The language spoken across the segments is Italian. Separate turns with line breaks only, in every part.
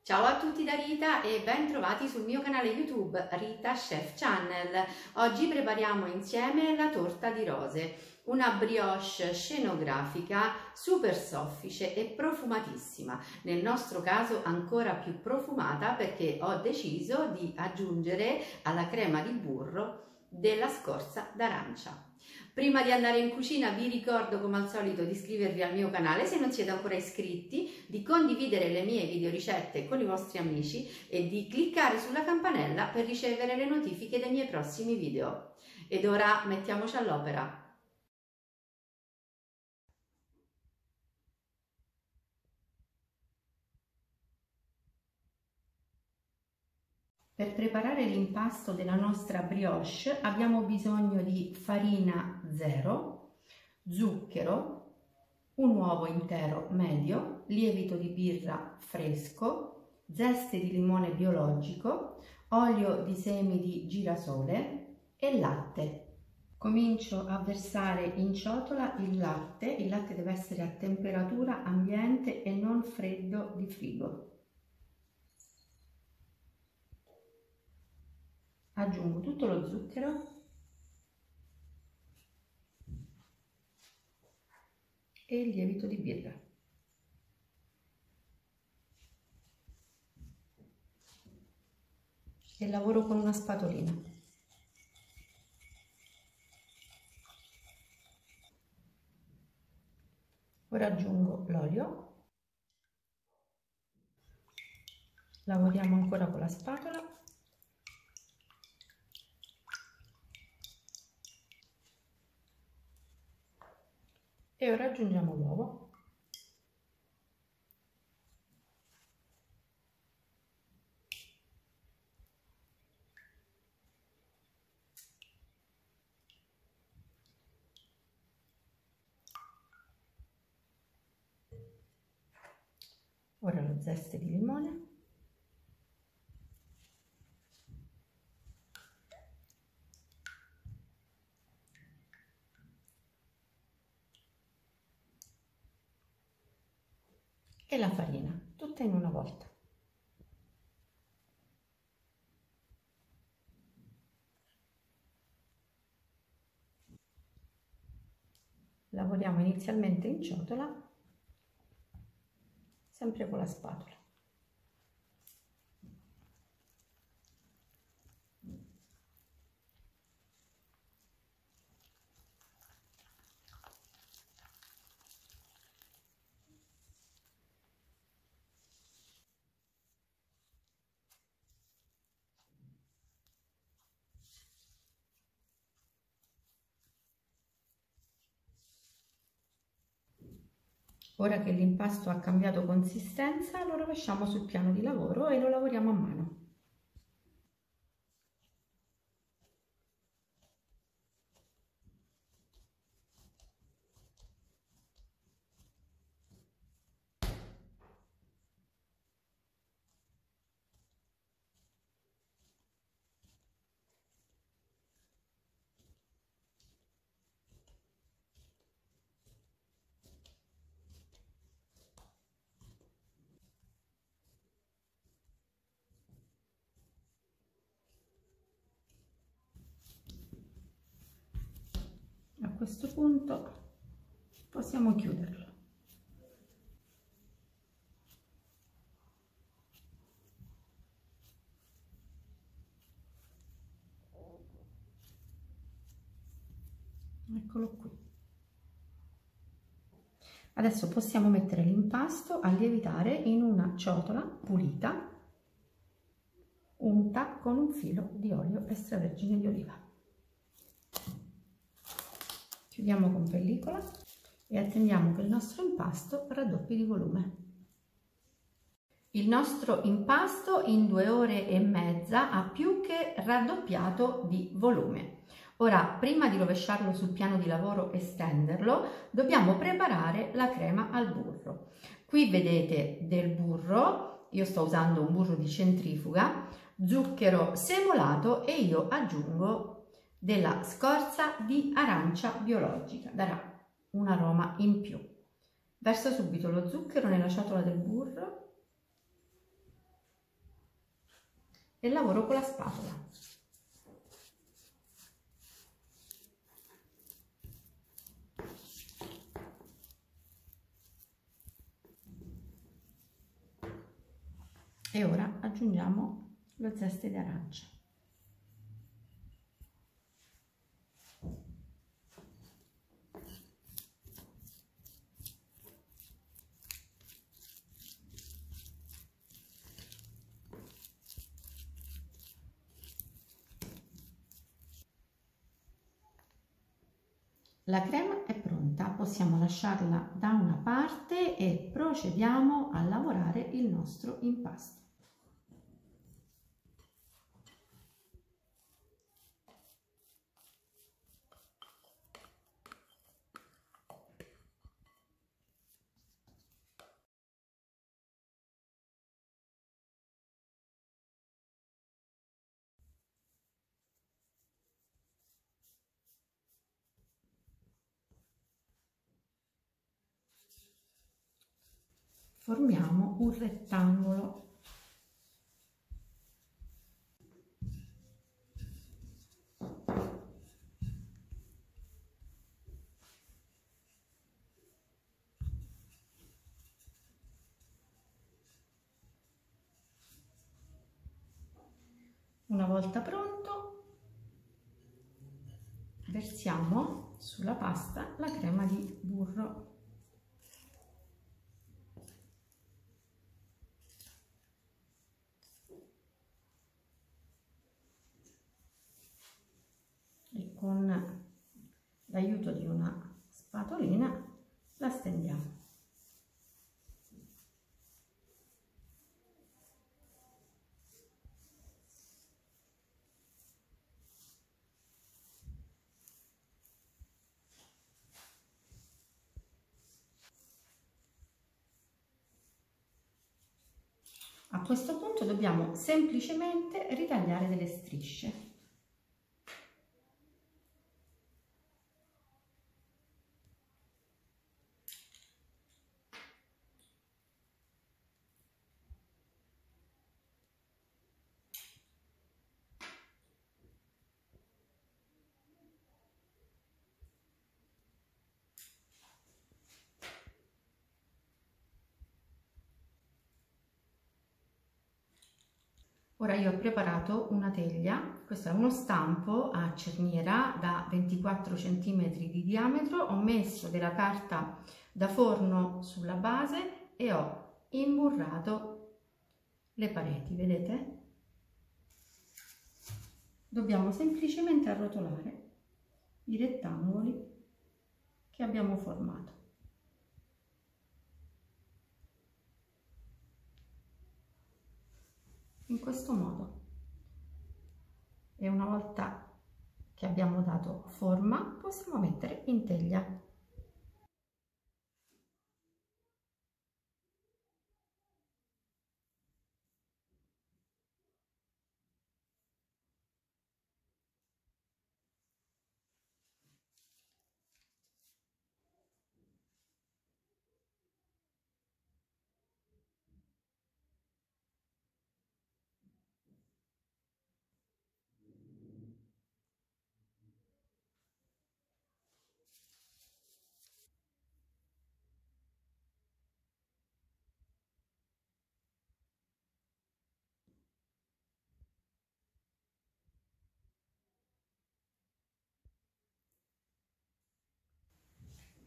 Ciao a tutti da Rita e ben trovati sul mio canale YouTube Rita Chef Channel. Oggi prepariamo insieme la torta di rose, una brioche scenografica super soffice e profumatissima. Nel nostro caso ancora più profumata perché ho deciso di aggiungere alla crema di burro della scorza d'arancia. Prima di andare in cucina vi ricordo come al solito di iscrivervi al mio canale se non siete ancora iscritti, di condividere le mie video ricette con i vostri amici e di cliccare sulla campanella per ricevere le notifiche dei miei prossimi video. Ed ora mettiamoci all'opera. Per preparare l'impasto della nostra brioche abbiamo bisogno di farina 0, zucchero, un uovo intero medio, lievito di birra fresco, zeste di limone biologico, olio di semi di girasole e latte. Comincio a versare in ciotola il latte deve essere a temperatura ambiente e non freddo di frigo. Aggiungo tutto lo zucchero e il lievito di birra. E lavoro con una spatolina. Ora aggiungo l'olio. Lavoriamo ancora con la spatola. E ora aggiungiamo l'uovo. Ora lo zeste di limone. E la farina, tutta in una volta. Lavoriamo inizialmente in ciotola, sempre con la spatola. Ora che l'impasto ha cambiato consistenza, lo rovesciamo sul piano di lavoro e lo lavoriamo a mano. A questo punto possiamo chiuderlo. Eccolo qui. Adesso possiamo mettere l'impasto a lievitare in una ciotola pulita, unta con un filo di olio extravergine di oliva. Chiudiamo con pellicola e attendiamo che il nostro impasto raddoppi di volume. Il nostro impasto in 2 ore e mezza ha più che raddoppiato di volume. Ora, prima di rovesciarlo sul piano di lavoro e stenderlo, dobbiamo preparare la crema al burro. Qui vedete del burro, io sto usando un burro di centrifuga, zucchero semolato e io aggiungo della scorza di arancia biologica, darà un aroma in più. Verso subito lo zucchero nella ciotola del burro e lavoro con la spatola. E ora aggiungiamo lo zeste di arancia. La crema è pronta, possiamo lasciarla da una parte e procediamo a lavorare il nostro impasto. Formiamo un rettangolo. Una volta pronto, versiamo sulla pasta la crema di burro. E con l'aiuto di una spatolina la stendiamo. A questo punto dobbiamo semplicemente ritagliare delle strisce. Ora io ho preparato una teglia, questo è uno stampo a cerniera da 24 cm di diametro, ho messo della carta da forno sulla base e ho imburrato le pareti, vedete? Dobbiamo semplicemente arrotolare i rettangoli che abbiamo formato. In questo modo, e una volta che abbiamo dato forma possiamo mettere in teglia.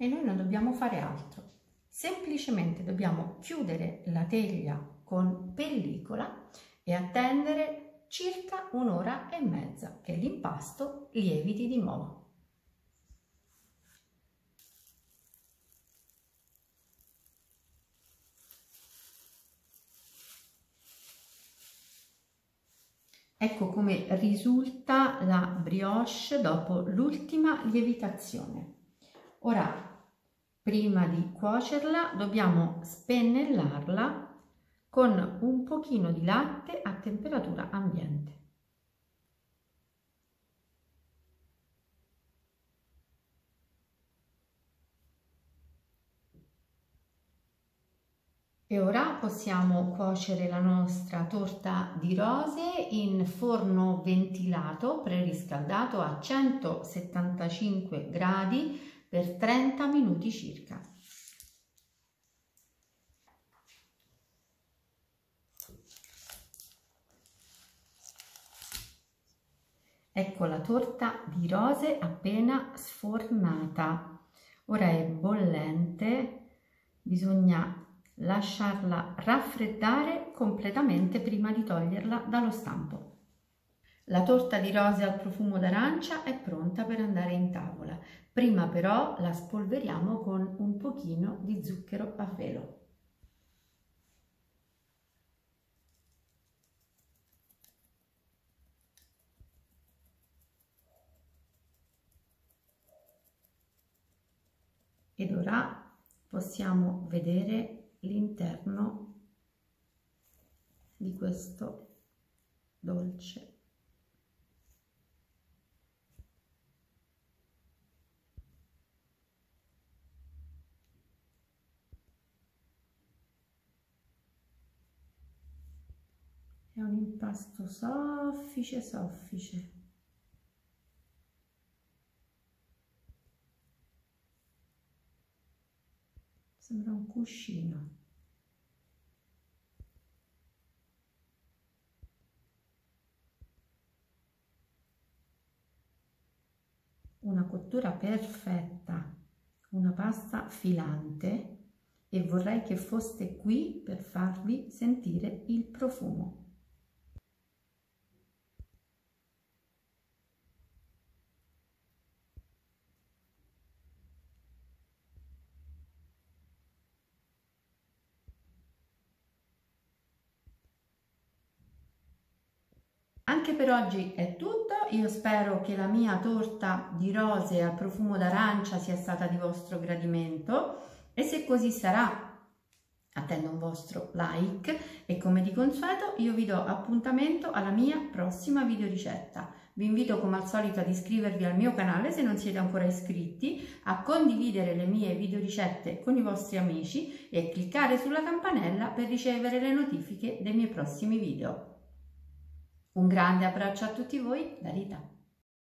E noi non dobbiamo fare altro, semplicemente dobbiamo chiudere la teglia con pellicola e attendere circa un'ora e mezza che l'impasto lieviti di nuovo. Ecco come risulta la brioche dopo l'ultima lievitazione. Ora, prima di cuocerla, dobbiamo spennellarla con un pochino di latte a temperatura ambiente. E ora possiamo cuocere la nostra torta di rose in forno ventilato preriscaldato a 175 gradi per 30 minuti circa. Ecco la torta di rose appena sfornata. Ora è bollente, bisogna lasciarla raffreddare completamente prima di toglierla dallo stampo. La torta di rose al profumo d'arancia è pronta per andare in tavola. Prima però la spolveriamo con un pochino di zucchero a velo. Ed ora possiamo vedere l'interno di questo dolce. È un impasto soffice soffice. Sembra un cuscino. Una cottura perfetta, una pasta filante, e vorrei che foste qui per farvi sentire il profumo. Anche per oggi è tutto, io spero che la mia torta di rose al profumo d'arancia sia stata di vostro gradimento e se così sarà attendo un vostro like e come di consueto io vi do appuntamento alla mia prossima video ricetta. Vi invito come al solito ad iscrivervi al mio canale se non siete ancora iscritti, a condividere le mie video ricette con i vostri amici e cliccare sulla campanella per ricevere le notifiche dei miei prossimi video. Un grande abbraccio a tutti voi da Rita.